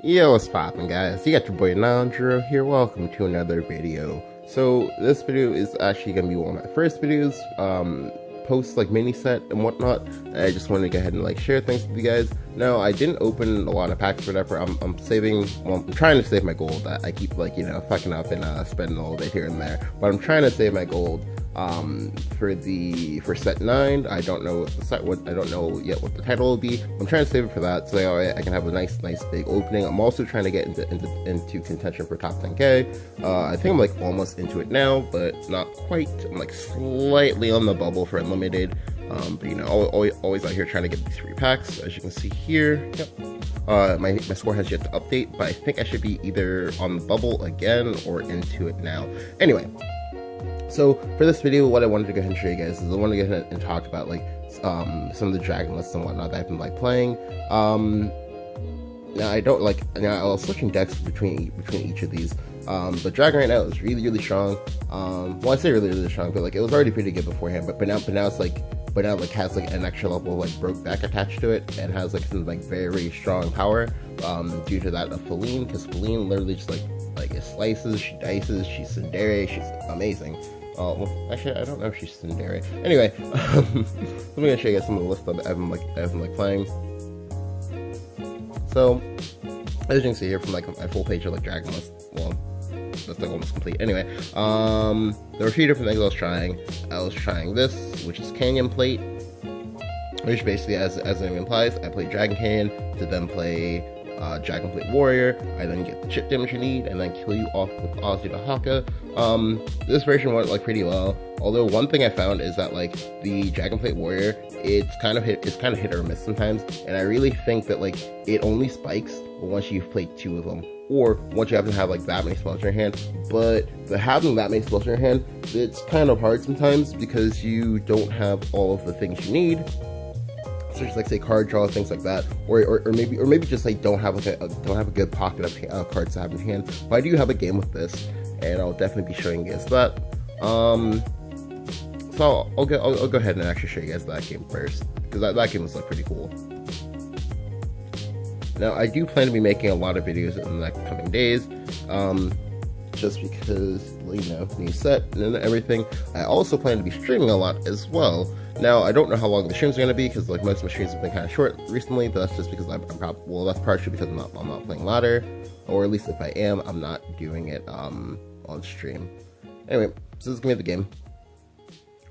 Yo, what's poppin', guys? You got your boy Nandro here. Welcome to another video. So this video is actually gonna be one of my first videos, post like mini set and whatnot. I just wanted to go ahead and like share things with you guys. Now, I didn't open a lot of packs or whatever. I'm saving. Well, I'm trying to save my gold. I keep like fucking up and spending a little bit here and there. But I'm trying to save my gold. For set 9, I don't know I don't know yet what the title will be. I'm trying to save it for that, so I can have a nice big opening. I'm also trying to get into contention for top 10k. I think I'm like almost into it now, but not quite. I'm like slightly on the bubble for unlimited. But always out here trying to get these free packs, as you can see here. Yep. My score has yet to update, but I think I should be either on the bubble again or into it now. Anyway. So for this video, what I wanted to go ahead and show you guys is I want to go ahead and talk about like some of the dragon lists and whatnot that I've been like playing. Now I was switching decks between each of these. But dragon right now is really strong. Well, I say really strong, but like it was already pretty good beforehand. But now it's like has like an extra level of like broke back attached to it, and has like some like very strong power due to that of Feline, because Feline literally just like it slices, she dices, she's tsundere, she's amazing. Well, actually, I don't know if she's tsundere. Anyway, let me show you guys some of the lists that I've been playing. So, as you can see here from like my full page of like dragon list, well, that's like almost complete. Anyway, there were a few different things I was trying. I was trying this, which is Canyon Plate, which basically, as the name implies, I play Dragon Canyon to then play Dragonplate Warrior. I then get the chip damage you need, and then kill you off with Ozzy the Haka. This version went like pretty well. Although one thing I found is that like the Dragonplate Warrior, it's kind of hit or miss sometimes, and I really think that like it only spikes once you've played 2 of them, or once you happen to have like that many spells in your hand. But having that many spells in your hand, it's kind of hard sometimes because you don't have all of the things you need. Such as like say card draw, things like that, or maybe just like don't have a good pocket of cards to have in hand. But I do have a game with this, and I'll definitely be showing you guys that. So I'll go ahead and actually show you guys that game first, because that game was like pretty cool. Now I do plan to be making a lot of videos in the next coming days, just because new set and everything. I also plan to be streaming a lot as well. Now, I don't know how long the streams are going to be, because like most of my streams have been kind of short recently, but that's just because that's partially because I'm not playing ladder, or at least if I am, I'm not doing it on stream. Anyway, so this is going to be the game.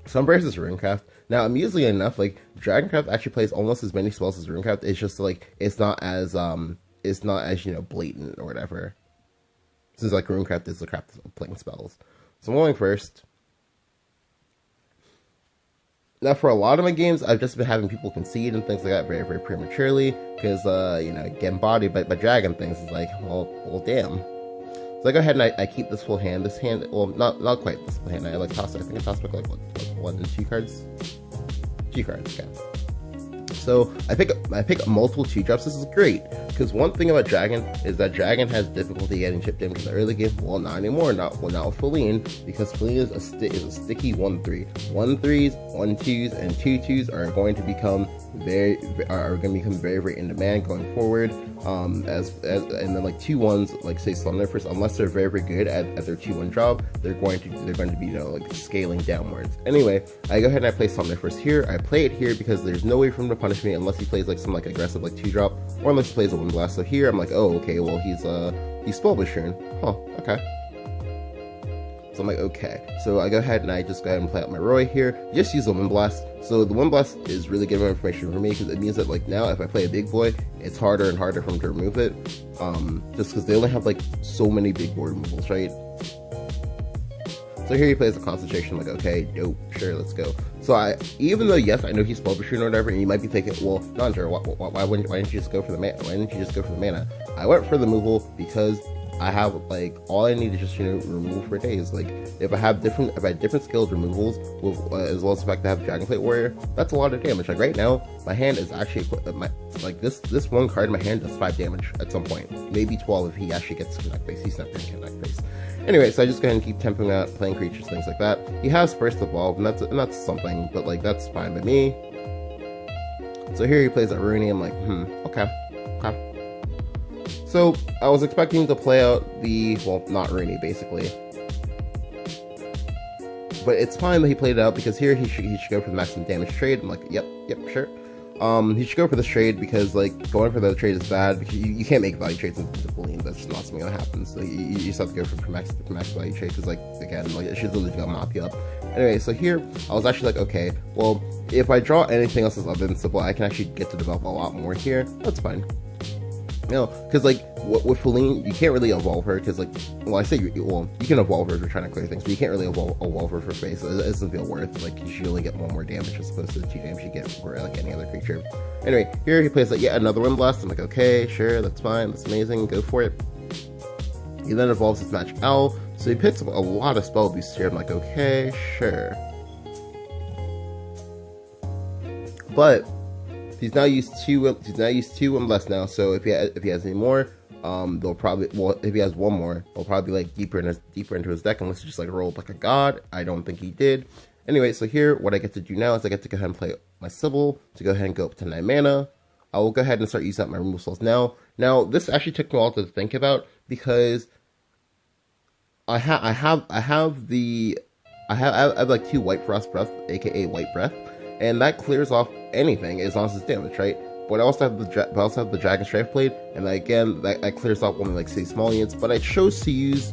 So I'm versus Runecraft. Now, amusingly enough, like Dragoncraft actually plays almost as many spells as Runecraft. It's just like it's not as blatant or whatever. Since like Runecraft is the craft of playing spells. So I'm going first. Now, for a lot of my games, I've just been having people concede and things like that very prematurely, because getting bodied by dragon things is like, well damn. So I go ahead and I keep this full hand. This hand, well, not quite this full hand. I like toss. I think I toss back like 1 and 2 cards. 2 cards, okay. So I pick multiple 2-drops. This is great, because one thing about Dragon is that Dragon has difficulty getting chip damage in the early game. Well, not anymore. Not with Feline, because Feline is a sticky 1/3. 1/3s, 1/2s, and 2/2s are going to become very in demand going forward. And then like 2/1s, like say Slumniferous, unless they're very good at their 2/1 job, they're going to be like scaling downwards. Anyway, I go ahead and I play Slumniferous here. I play it here because there's no way for him to punish me unless he plays like some like aggressive like 2-drop, or unless he plays a Wind Blast. So here I'm like, oh okay, well he's Spellbashern. Huh, okay. So I'm like, okay. So I go ahead and I just go ahead and play out my Roy here. Just use the Wind Blast. So the Wind Blast is really good information for me, because it means that like now if I play a big boy, it's harder and harder for him to remove it. Just because they only have like so many big boy removals, right? So here he plays a concentration, like, okay, dope, sure, let's go. So even though, yes, I know he's Spellbashern or whatever, and you might be thinking, well, Nandro, why didn't you just go for the mana? Why didn't you just go for the mana? I went for the removal because I have like all I need is just remove for days. Like if I have different skilled removals with, as well as the fact that I have Dragonplate Warrior, that's a lot of damage. Like right now, my hand is actually this one card in my hand does 5 damage at some point, maybe 12 if he actually gets Connect Base. He's not going to Connect Base. Anyway, so I just go ahead and keep temping out, playing creatures, things like that. He has Burst Evolve, and that's something, but like that's fine by me. So here he plays at Rooney. I'm like, okay. So I was expecting to play out the, well, not Rooney basically, but it's fine that he played it out because here he should go for the maximum damage trade. I'm like, yep, sure. He should go for this trade because like going for the trade is bad because you can't make value trades into Boolean. That's just not something that happens. So you just have to go for max value trade because like again like it should literally gonna mop you up. Anyway, so here I was actually like, okay, well if I draw anything else that's other than simple, I can actually get to develop a lot more here. That's fine. You know, because like with Feline, you can't really evolve her because like, well, I say you can evolve her if you're trying to clear things, but you can't really evolve her for face. It doesn't feel worth. Like you should only get one more damage as opposed to the 2 damage you get for like any other creature. Anyway, here he plays like yet another Wind Blast. I'm like, okay, sure, that's fine, that's amazing, go for it. He then evolves his Magic Owl, so he picks up a lot of spell boosts here. I'm like, okay, sure, but he's now used 2 Wind Blasts now, so if he has any more, they'll probably, well, if he has one more, they'll probably be like deeper into his deck unless he just like rolled like a god. I don't think he did. Anyway, so here what I get to do now is I get to go ahead and play my Sybil to go ahead and go up to 9 mana. I will go ahead and start using up my removal spells now. Now this actually took me a while to think about because I have like 2 White Frost Breath, aka White Breath, and that clears off anything as long as it's damage, right? But I also have the Dragon Strikeblade, and again that clears off only like 6 small units. But I chose to use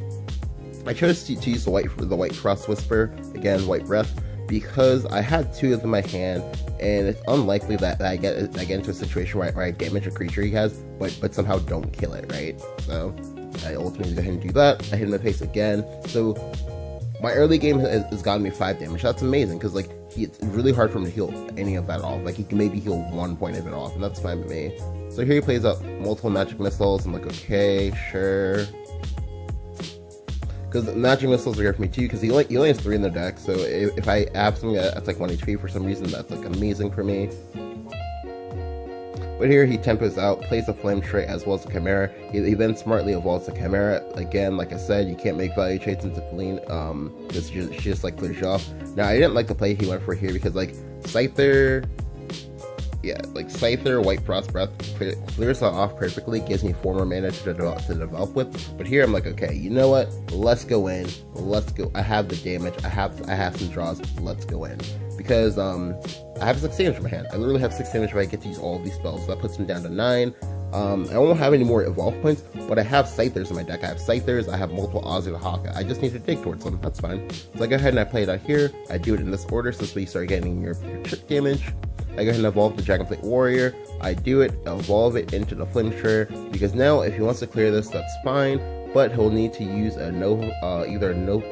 the White Frost Whisper, again White Breath, because I had 2 of them in my hand, and it's unlikely that I get into a situation where I damage a creature he has, but somehow don't kill it, right? So I ultimately go ahead and do that. I hit him in the face again. So my early game has gotten me 5 damage. That's amazing because like it's really hard for him to heal any of that off. Like he can maybe heal 1 point of it off, and that's fine with me. So here he plays up multiple magic missiles. I'm like, okay, sure. Because magic missiles are good for me too, because he only has 3 in the deck. So if I have something that's like 1 HP for some reason, that's like amazing for me. But here he tempos out, plays a Flame Trait as well as a Chimera. He then smartly evolves the Chimera. Again, like I said, you can't make value traits into Feline, because she just like clears you off. Now I didn't like the play he went for here because like Scyther, White Frost Breath clears that off perfectly, gives me 4 more mana to develop with. But here I'm like, okay, you know what? Let's go in. Let's go. I have the damage. I have some draws. Let's go in. Because I have 6 damage in my hand. I literally have 6 damage if I get to use all of these spells. So that puts him down to 9. I won't have any more evolve points, but I have Scythers in my deck. I have Scythers, I have multiple Ozzy the Hawk. I just need to dig towards them. That's fine. So I go ahead and I play it out here. I do it in this order, so this way you start getting your trick damage. I go ahead and evolve the Dragonplate Warrior. I do it, evolve it into the Flametree, because now if he wants to clear this, that's fine, but he'll need to use a either a Nova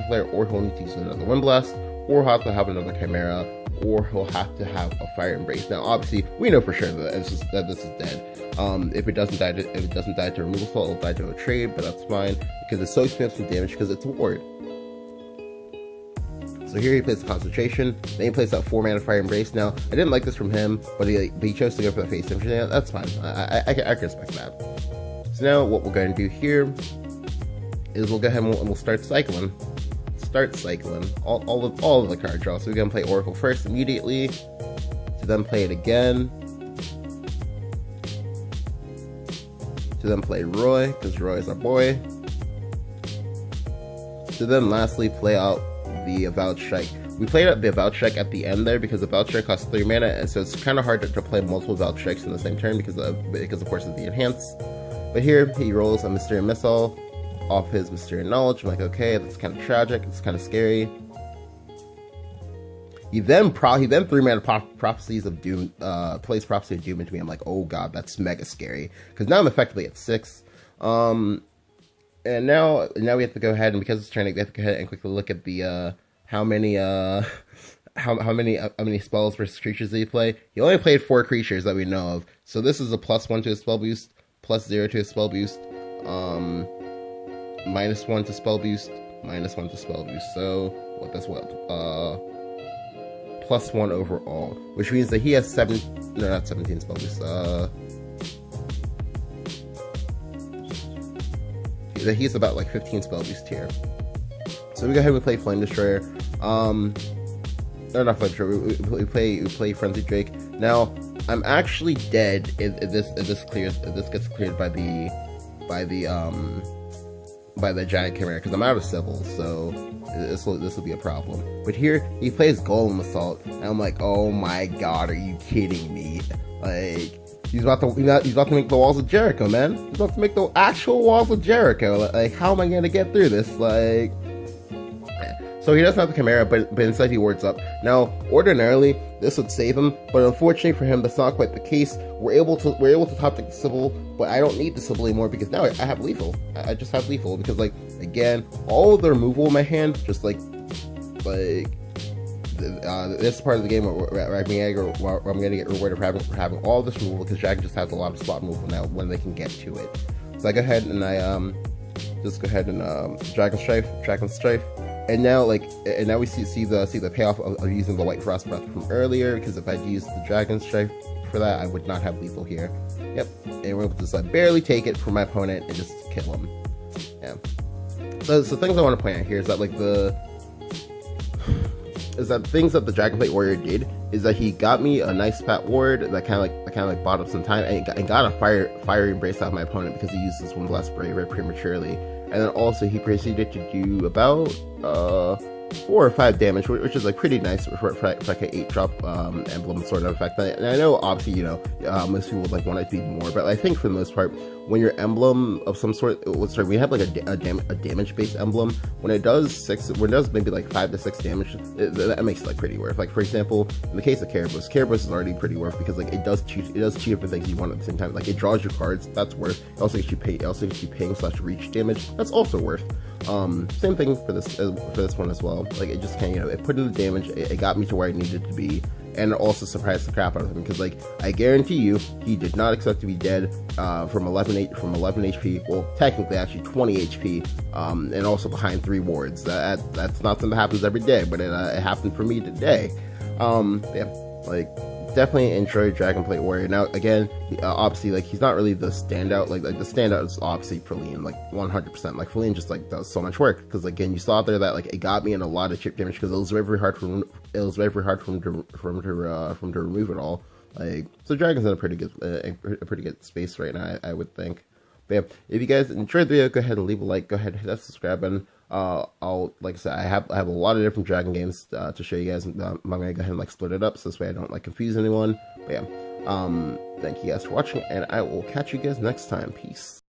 Flare, or he'll need to use another Wind Blast, or he'll have to have another Chimera, or he'll have to have a Fire Embrace. Now, obviously, we know for sure that this is dead. If it doesn't die to a removal spell, it'll die to a trade, but that's fine because it's so expensive damage because it's a ward. So here he plays the Concentration, then he plays that 4 mana Fire Embrace. Now, I didn't like this from him, but he chose to go for the face damage. Yeah, that's fine. I can respect that. So now what we're going to do here is we'll go ahead and we'll start cycling. All of the card draw. So we're going to play Oracle first immediately, to then play it again, to then play Roy, because Roy is our boy, to then lastly play out the Avowed Strike. We played up the Avowed Strike at the end there because the Avowed Strike costs 3 mana, and so it's kind of hard to play multiple Avowed Strikes in the same turn because of course of the Enhance. But here he rolls a Mysterious Missile off his Mysterious Knowledge. I'm like, okay, that's kind of tragic. It's kind of scary. He then 3 mana Prophecies of Doom, plays Prophecy of Doom into me. I'm like, oh god, that's mega scary because now I'm effectively at 6. And now we have to go ahead, and because it's turning, we have to go ahead and quickly look at the how many spells versus creatures did he play. He only played 4 creatures that we know of. So this is a +1 to his spell boost, +0 to his spell boost, -1 to spell boost, -1 to spell boost. So what? That's what? +1 overall, which means that he has 17 spell boosts. That he's about like 15 spell boost here. So we go ahead and play Flame Destroyer. No, not Flame Destroyer. We play Frenzy Drake. Now I'm actually dead if this gets cleared by the giant chimera, because I'm out of civil, so this will be a problem. But here he plays Golem Assault, and I'm like, oh my god, are you kidding me? Like, he's about to make the walls of Jericho, man. He's about to make the actual walls of Jericho. Like, how am I gonna get through this? Like, so he doesn't have the Chimera, but instead he wards up. Now, ordinarily this would save him, but unfortunately for him, that's not quite the case. We're able to top deck the Sybil, but I don't need the Sybil anymore because now I have lethal. I just have lethal because, like, again, all of the removal in my hand, just like this part of the game where I'm gonna get rewarded for having all this removal, because Dragon just has a lot of spot removal now when they can get to it. So I go ahead and Dragon Strife. And now, we see the payoff of using the White Frost Breath from earlier, because if I'd used the Dragon Strife for that, I would not have lethal here. Yep, and we're able to just barely take it from my opponent and just kill him. Yeah. So things I want to point out here is that things that the Dragonplate Warrior did is that he got me a nice fat ward that kind of bought up some time, and got a fiery embrace out of my opponent because he used this one blast very prematurely. And then also he proceeded to do about 4 or 5 damage, which is like pretty nice for like an 8-drop emblem sort of effect. And I know obviously, most people would want it to be more, but I think for the most part, when your emblem of some sort, we have like a damage based emblem, when it does maybe like 5 to 6 damage, that makes it like pretty worth. Like, for example, in the case of Kerberos is already pretty worth because like it does cheat up the things you want at the same time. Like, it draws your cards, that's worth. It also gets you paying/reach damage, that's also worth. Same thing for this one as well. Like, it just kind of, it put in the damage, it got me to where I needed to be, and it also surprised the crap out of him, because like, I guarantee you, he did not expect to be dead from 11 HP. Well, technically, actually 20 HP, and also behind 3 wards. That's not something that happens every day, but it happened for me today. Yeah, like, definitely enjoy Dragonplate Warrior. Now, again, obviously, like, he's not really the standout. Like the standout is obviously Feline, like 100%. Like, Feline just like does so much work, because again, you saw there that like it got me in a lot of chip damage, because it was very hard for him to remove it all. Like, so Dragon's in a pretty good space right now, I would think. But yeah, if you guys enjoyed the video, go ahead and leave a like. Go ahead and hit that subscribe button. I'll, like I said, I have a lot of different Dragon games to show you guys. I'm gonna go ahead and like split it up, so this way I don't like confuse anyone. But yeah, thank you guys for watching, and I will catch you guys next time. Peace.